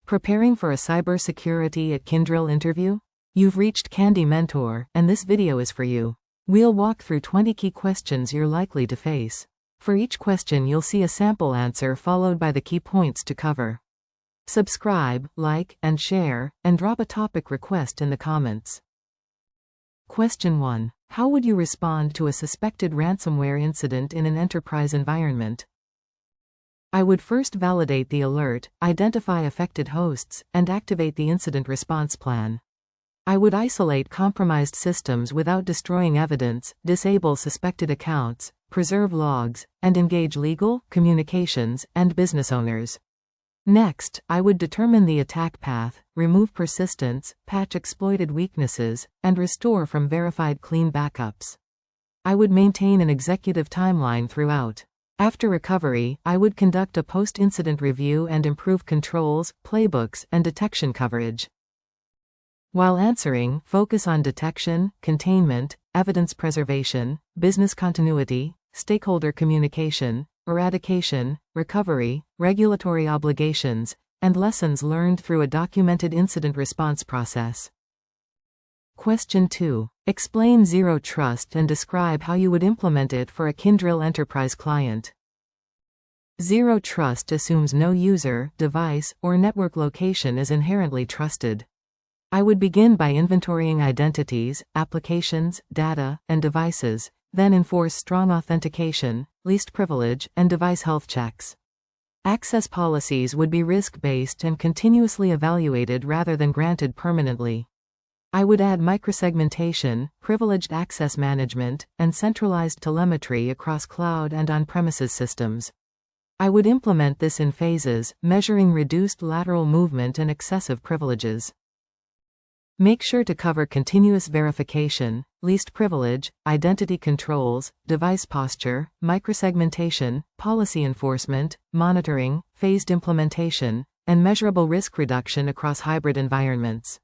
Preparing for a cybersecurity at Kyndryl interview? You've reached Candy Mentor, and this video is for you. We'll walk through 20 key questions you're likely to face. For each question you'll see a sample answer followed by the key points to cover. Subscribe, like, and share, and drop a topic request in the comments. Question 1. How would you respond to a suspected ransomware incident in an enterprise environment? I would first validate the alert, identify affected hosts, and activate the incident response plan. I would isolate compromised systems without destroying evidence, disable suspected accounts, preserve logs, and engage legal, communications, and business owners. Next, I would determine the attack path, remove persistence, patch exploited weaknesses, and restore from verified clean backups. I would maintain an executive timeline throughout. After recovery, I would conduct a post-incident review and improve controls, playbooks, and detection coverage. While answering, focus on detection, containment, evidence preservation, business continuity, stakeholder communication, eradication, recovery, regulatory obligations, and lessons learned through a documented incident response process. Question 2. Explain Zero Trust and describe how you would implement it for a Kyndryl enterprise client. Zero Trust assumes no user, device, or network location is inherently trusted. I would begin by inventorying identities, applications, data, and devices, then enforce strong authentication, least privilege, and device health checks. Access policies would be risk-based and continuously evaluated rather than granted permanently. I would add microsegmentation, privileged access management, and centralized telemetry across cloud and on-premises systems. I would implement this in phases, measuring reduced lateral movement and excessive privileges. Make sure to cover continuous verification, least privilege, identity controls, device posture, microsegmentation, policy enforcement, monitoring, phased implementation, and measurable risk reduction across hybrid environments.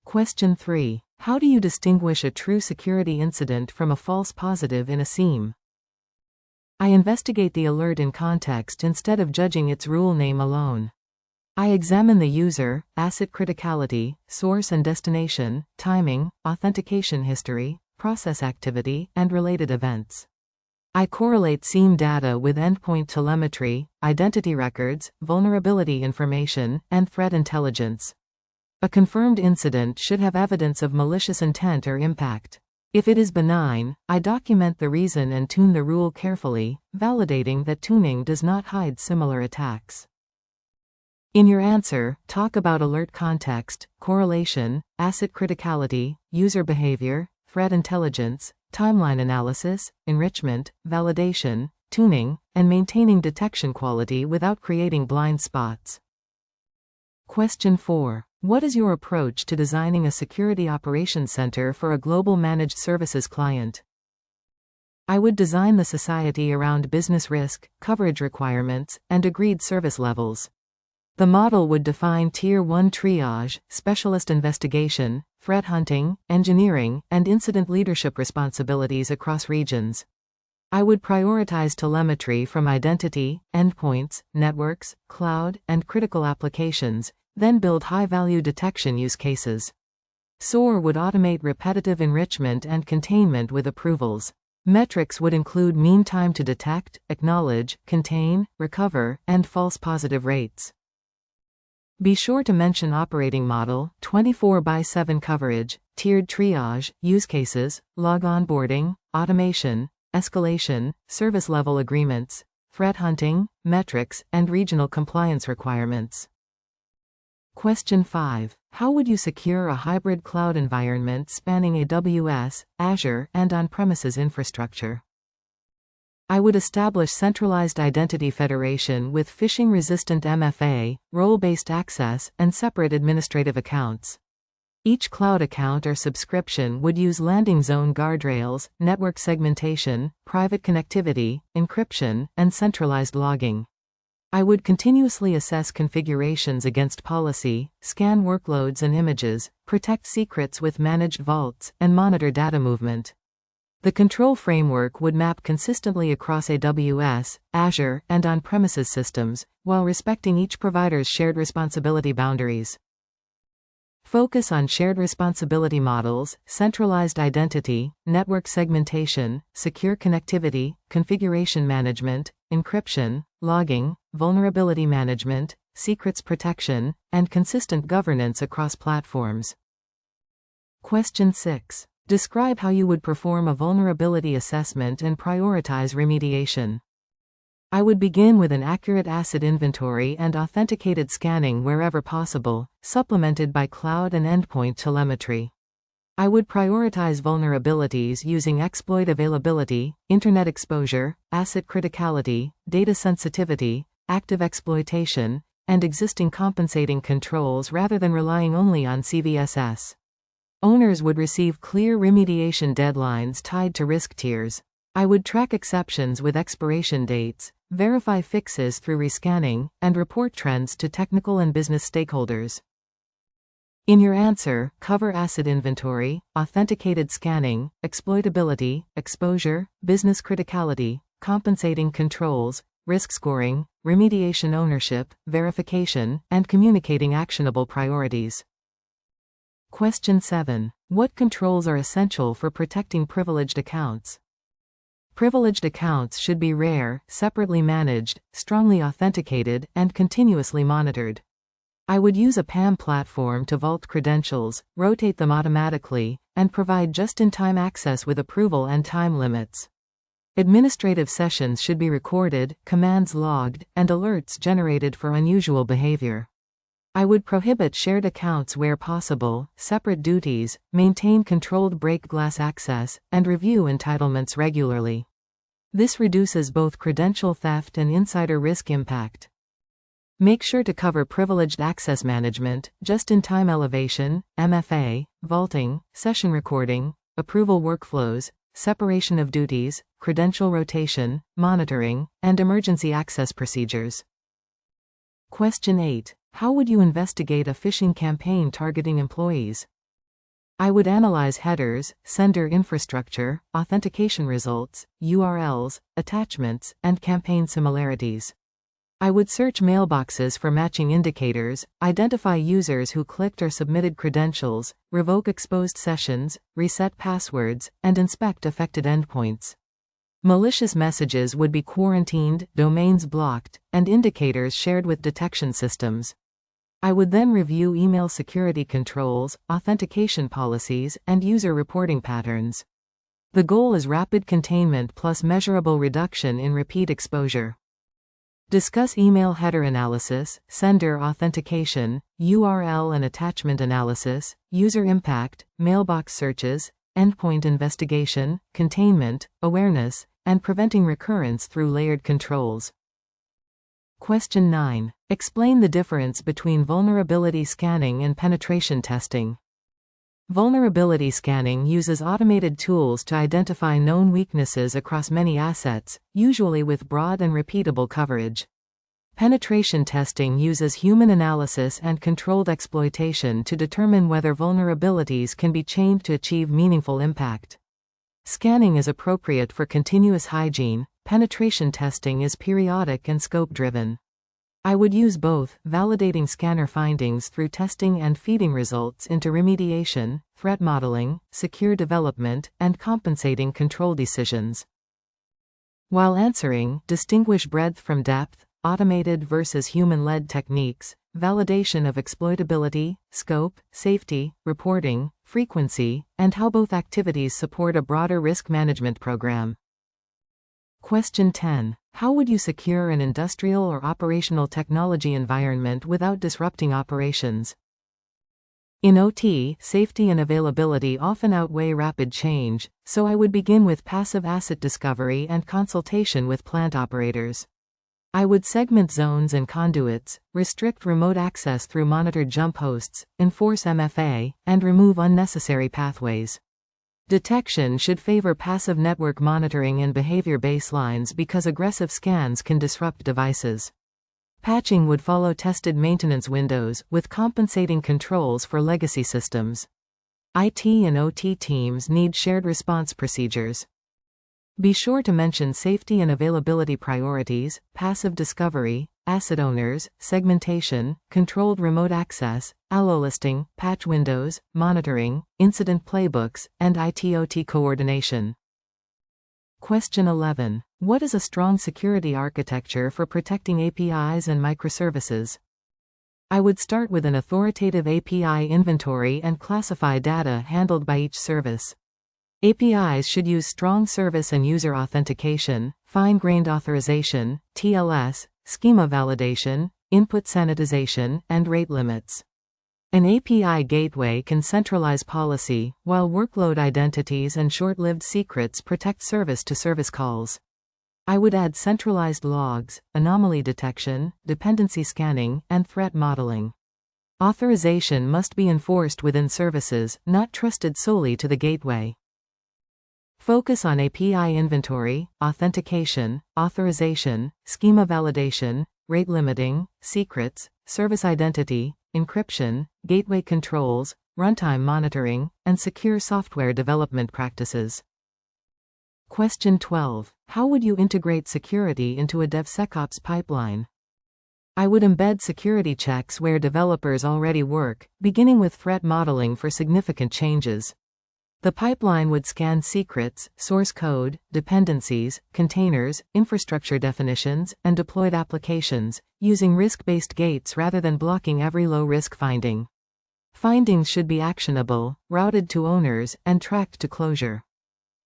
Question 3. How do you distinguish a true security incident from a false positive in a SIEM? I investigate the alert in context instead of judging its rule name alone. I examine the user, asset criticality, source and destination, timing, authentication history, process activity, and related events. I correlate SIEM data with endpoint telemetry, identity records, vulnerability information, and threat intelligence. A confirmed incident should have evidence of malicious intent or impact. If it is benign, I document the reason and tune the rule carefully, validating that tuning does not hide similar attacks. In your answer, talk about alert context, correlation, asset criticality, user behavior, threat intelligence, timeline analysis, enrichment, validation, tuning, and maintaining detection quality without creating blind spots. Question 4. What is your approach to designing a security operations center for a global managed services client? I would design the society around business risk, coverage requirements, and agreed service levels. The model would define Tier 1 triage, specialist investigation, threat hunting, engineering, and incident leadership responsibilities across regions. I would prioritize telemetry from identity, endpoints, networks, cloud, and critical applications, then build high-value detection use cases. SOAR would automate repetitive enrichment and containment with approvals. Metrics would include mean time to detect, acknowledge, contain, recover, and false positive rates. Be sure to mention operating model, 24/7 coverage, tiered triage, use cases, log onboarding, automation, escalation, service level agreements, threat hunting, metrics, and regional compliance requirements. Question 5. How would you secure a hybrid cloud environment spanning AWS, Azure, and on-premises infrastructure? I would establish centralized identity federation with phishing-resistant MFA, role-based access, and separate administrative accounts. Each cloud account or subscription would use landing zone guardrails, network segmentation, private connectivity, encryption, and centralized logging. I would continuously assess configurations against policy, scan workloads and images, protect secrets with managed vaults, and monitor data movement. The control framework would map consistently across AWS, Azure, and on-premises systems, while respecting each provider's shared responsibility boundaries. Focus on shared responsibility models, centralized identity, network segmentation, secure connectivity, configuration management, encryption, logging, vulnerability management, secrets protection, and consistent governance across platforms. Question 6. Describe how you would perform a vulnerability assessment and prioritize remediation. I would begin with an accurate asset inventory and authenticated scanning wherever possible, supplemented by cloud and endpoint telemetry. I would prioritize vulnerabilities using exploit availability, internet exposure, asset criticality, data sensitivity, active exploitation, and existing compensating controls rather than relying only on CVSS. Owners would receive clear remediation deadlines tied to risk tiers. I would track exceptions with expiration dates, verify fixes through rescanning, and report trends to technical and business stakeholders. In your answer, cover asset inventory, authenticated scanning, exploitability, exposure, business criticality, compensating controls, risk scoring, remediation ownership, verification, and communicating actionable priorities. Question 7. What controls are essential for protecting privileged accounts? Privileged accounts should be rare, separately managed, strongly authenticated, and continuously monitored. I would use a PAM platform to vault credentials, rotate them automatically, and provide just-in-time access with approval and time limits. Administrative sessions should be recorded, commands logged, and alerts generated for unusual behavior. I would prohibit shared accounts where possible, separate duties, maintain controlled break glass access, and review entitlements regularly. This reduces both credential theft and insider risk impact. Make sure to cover privileged access management, just-in-time elevation, MFA, vaulting, session recording, approval workflows, separation of duties, credential rotation, monitoring, and emergency access procedures. Question 8. How would you investigate a phishing campaign targeting employees? I would analyze headers, sender infrastructure, authentication results, URLs, attachments, and campaign similarities. I would search mailboxes for matching indicators, identify users who clicked or submitted credentials, revoke exposed sessions, reset passwords, and inspect affected endpoints. Malicious messages would be quarantined, domains blocked, and indicators shared with detection systems. I would then review email security controls, authentication policies, and user reporting patterns. The goal is rapid containment plus measurable reduction in repeat exposure. Discuss email header analysis, sender authentication, URL and attachment analysis, user impact, mailbox searches, endpoint investigation, containment, awareness, and preventing recurrence through layered controls. Question 9. Explain the difference between vulnerability scanning and penetration testing. Vulnerability scanning uses automated tools to identify known weaknesses across many assets, usually with broad and repeatable coverage. Penetration testing uses human analysis and controlled exploitation to determine whether vulnerabilities can be chained to achieve meaningful impact. Scanning is appropriate for continuous hygiene, penetration testing is periodic and scope-driven. I would use both, validating scanner findings through testing and feeding results into remediation, threat modeling, secure development, and compensating control decisions. While answering, distinguish breadth from depth, automated versus human-led techniques, validation of exploitability, scope, safety, reporting, frequency, and how both activities support a broader risk management program. Question 10. How would you secure an industrial or operational technology environment without disrupting operations? In OT, safety and availability often outweigh rapid change, so I would begin with passive asset discovery and consultation with plant operators. I would segment zones and conduits, restrict remote access through monitored jump hosts, enforce MFA, and remove unnecessary pathways. Detection should favor passive network monitoring and behavior baselines because aggressive scans can disrupt devices. Patching would follow tested maintenance windows, with compensating controls for legacy systems. IT and OT teams need shared response procedures. Be sure to mention safety and availability priorities, passive discovery, asset owners, segmentation, controlled remote access, allo listing, patch windows, monitoring, incident playbooks, and IT/OT coordination. Question 11. What is a strong security architecture for protecting APIs and microservices? I would start with an authoritative API inventory and classify data handled by each service. APIs should use strong service and user authentication, fine-grained authorization, TLS, schema validation, input sanitization, and rate limits. An API gateway can centralize policy, while workload identities and short-lived secrets protect service-to-service calls. I would add centralized logs, anomaly detection, dependency scanning, and threat modeling. Authorization must be enforced within services, not trusted solely to the gateway. Focus on API inventory, authentication, authorization, schema validation, rate limiting, secrets, service identity, encryption, gateway controls, runtime monitoring, and secure software development practices. Question 12. How would you integrate security into a DevSecOps pipeline? I would embed security checks where developers already work, beginning with threat modeling for significant changes. The pipeline would scan secrets, source code, dependencies, containers, infrastructure definitions, and deployed applications, using risk-based gates rather than blocking every low-risk finding. Findings should be actionable, routed to owners, and tracked to closure.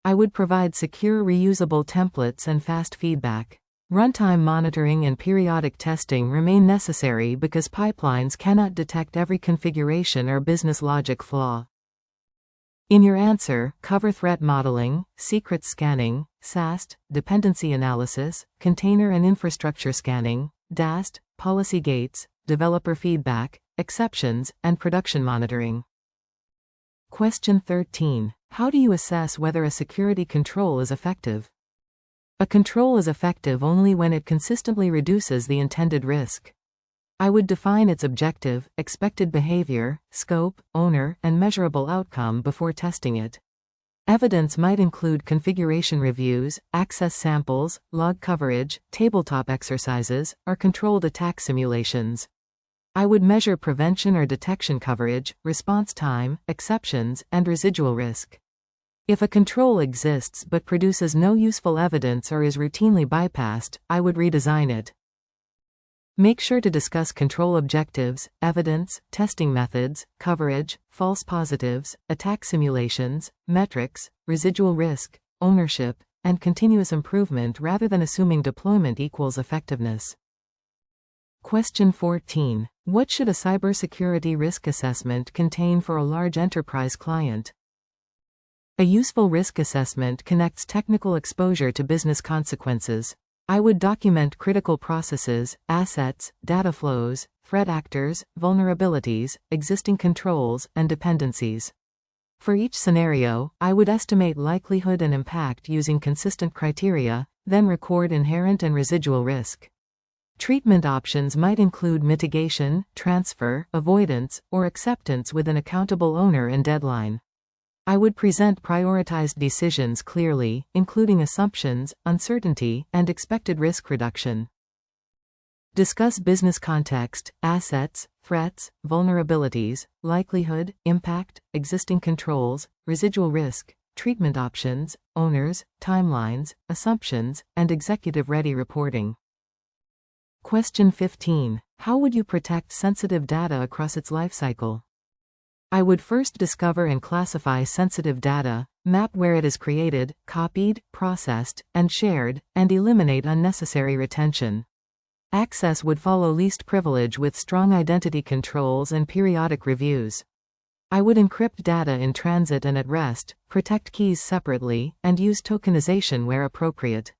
I would provide secure reusable templates and fast feedback. Runtime monitoring and periodic testing remain necessary because pipelines cannot detect every configuration or business logic flaw. In your answer, cover threat modeling, secrets scanning, SAST, dependency analysis, container and infrastructure scanning, DAST, policy gates, developer feedback, exceptions, and production monitoring. Question 13. How do you assess whether a security control is effective? A control is effective only when it consistently reduces the intended risk. I would define its objective, expected behavior, scope, owner, and measurable outcome before testing it. Evidence might include configuration reviews, access samples, log coverage, tabletop exercises, or controlled attack simulations. I would measure prevention or detection coverage, response time, exceptions, and residual risk. If a control exists but produces no useful evidence or is routinely bypassed, I would redesign it. Make sure to discuss control objectives, evidence, testing methods, coverage, false positives, attack simulations, metrics, residual risk, ownership, and continuous improvement rather than assuming deployment equals effectiveness. Question 14. What should a cybersecurity risk assessment contain for a large enterprise client? A useful risk assessment connects technical exposure to business consequences. I would document critical processes, assets, data flows, threat actors, vulnerabilities, existing controls, and dependencies. For each scenario, I would estimate likelihood and impact using consistent criteria, then record inherent and residual risk. Treatment options might include mitigation, transfer, avoidance, or acceptance with an accountable owner and deadline. I would present prioritized decisions clearly, including assumptions, uncertainty, and expected risk reduction. Discuss business context, assets, threats, vulnerabilities, likelihood, impact, existing controls, residual risk, treatment options, owners, timelines, assumptions, and executive-ready reporting. Question 15. How would you protect sensitive data across its lifecycle? I would first discover and classify sensitive data, map where it is created, copied, processed, and shared, and eliminate unnecessary retention. Access would follow least privilege with strong identity controls and periodic reviews. I would encrypt data in transit and at rest, protect keys separately, and use tokenization where appropriate.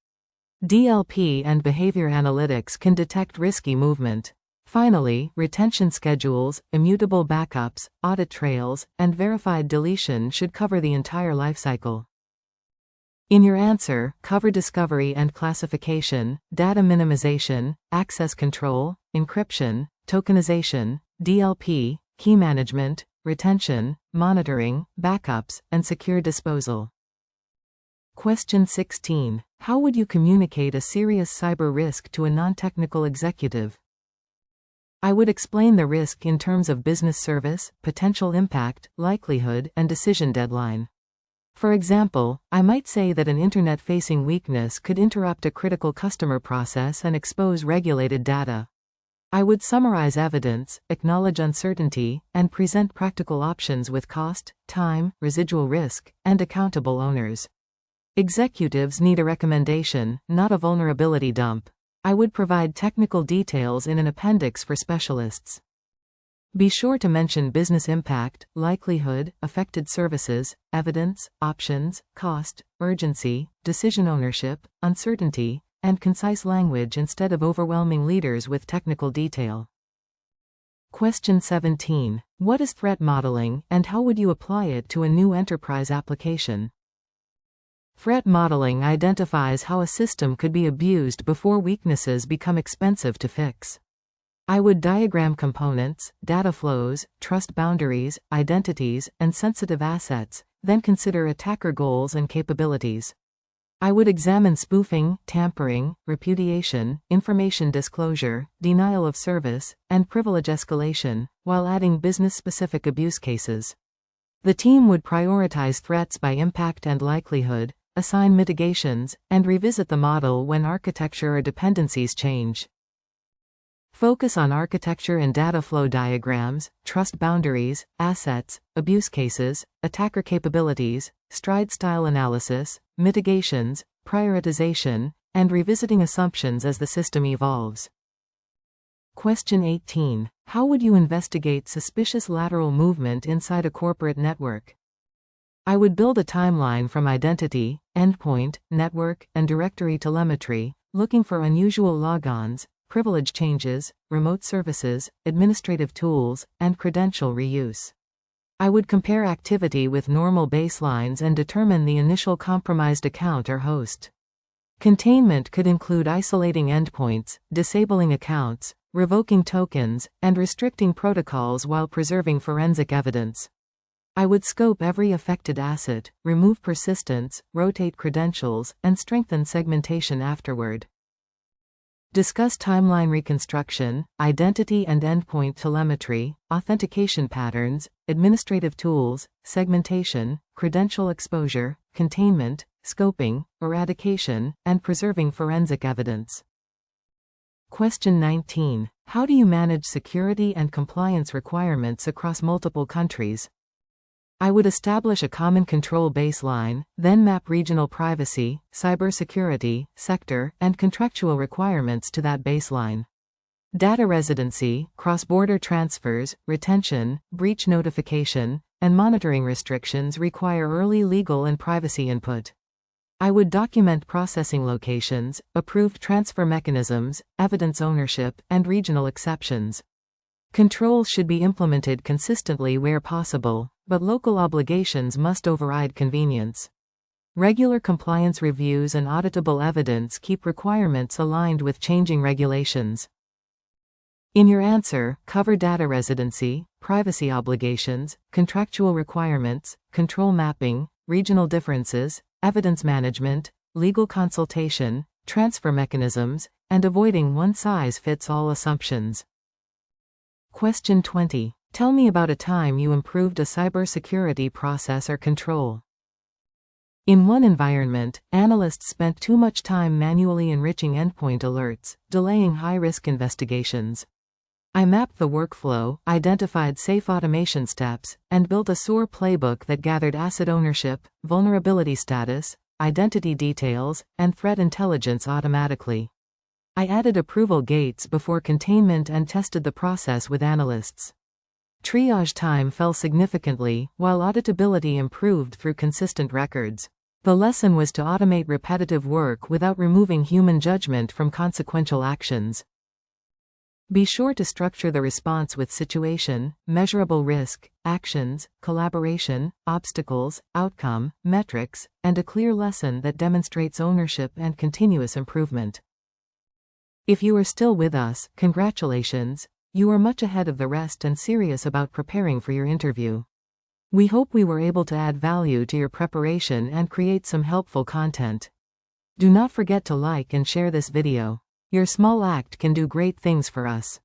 DLP and behavior analytics can detect risky movement. Finally, retention schedules, immutable backups, audit trails, and verified deletion should cover the entire lifecycle. In your answer, cover discovery and classification, data minimization, access control, encryption, tokenization, DLP, key management, retention, monitoring, backups, and secure disposal. Question 16. How would you communicate a serious cyber risk to a non-technical executive? I would explain the risk in terms of business service, potential impact, likelihood, and decision deadline. For example, I might say that an internet-facing weakness could interrupt a critical customer process and expose regulated data. I would summarize evidence, acknowledge uncertainty, and present practical options with cost, time, residual risk, and accountable owners. Executives need a recommendation, not a vulnerability dump. I would provide technical details in an appendix for specialists. Be sure to mention business impact, likelihood, affected services, evidence, options, cost, urgency, decision ownership, uncertainty, and concise language instead of overwhelming leaders with technical detail. Question 17. What is threat modeling, and how would you apply it to a new enterprise application? Threat modeling identifies how a system could be abused before weaknesses become expensive to fix. I would diagram components, data flows, trust boundaries, identities, and sensitive assets, then consider attacker goals and capabilities. I would examine spoofing, tampering, repudiation, information disclosure, denial of service, and privilege escalation, while adding business-specific abuse cases. The team would prioritize threats by impact and likelihood, assign mitigations, and revisit the model when architecture or dependencies change. Focus on architecture and data flow diagrams, trust boundaries, assets, abuse cases, attacker capabilities, stride-style analysis, mitigations, prioritization, and revisiting assumptions as the system evolves. Question 18. How would you investigate suspicious lateral movement inside a corporate network? I would build a timeline from identity, endpoint, network, and directory telemetry, looking for unusual logons, privilege changes, remote services, administrative tools, and credential reuse. I would compare activity with normal baselines and determine the initial compromised account or host. Containment could include isolating endpoints, disabling accounts, revoking tokens, and restricting protocols while preserving forensic evidence. I would scope every affected asset, remove persistence, rotate credentials, and strengthen segmentation afterward. Discuss timeline reconstruction, identity and endpoint telemetry, authentication patterns, administrative tools, segmentation, credential exposure, containment, scoping, eradication, and preserving forensic evidence. Question 19. How do you manage security and compliance requirements across multiple countries? I would establish a common control baseline, then map regional privacy, cybersecurity, sector, and contractual requirements to that baseline. Data residency, cross-border transfers, retention, breach notification, and monitoring restrictions require early legal and privacy input. I would document processing locations, approved transfer mechanisms, evidence ownership, and regional exceptions. Controls should be implemented consistently where possible, but local obligations must override convenience. Regular compliance reviews and auditable evidence keep requirements aligned with changing regulations. In your answer, cover data residency, privacy obligations, contractual requirements, control mapping, regional differences, evidence management, legal consultation, transfer mechanisms, and avoiding one-size-fits-all assumptions. Question 20. Tell me about a time you improved a cybersecurity process or control. In one environment, analysts spent too much time manually enriching endpoint alerts, delaying high-risk investigations. I mapped the workflow, identified safe automation steps, and built a SOAR playbook that gathered asset ownership, vulnerability status, identity details, and threat intelligence automatically. I added approval gates before containment and tested the process with analysts. Triage time fell significantly, while auditability improved through consistent records. The lesson was to automate repetitive work without removing human judgment from consequential actions. Be sure to structure the response with situation, measurable risk, actions, collaboration, obstacles, outcome, metrics, and a clear lesson that demonstrates ownership and continuous improvement. If you are still with us, congratulations, you are much ahead of the rest and serious about preparing for your interview. We hope we were able to add value to your preparation and create some helpful content. Do not forget to like and share this video. Your small act can do great things for us.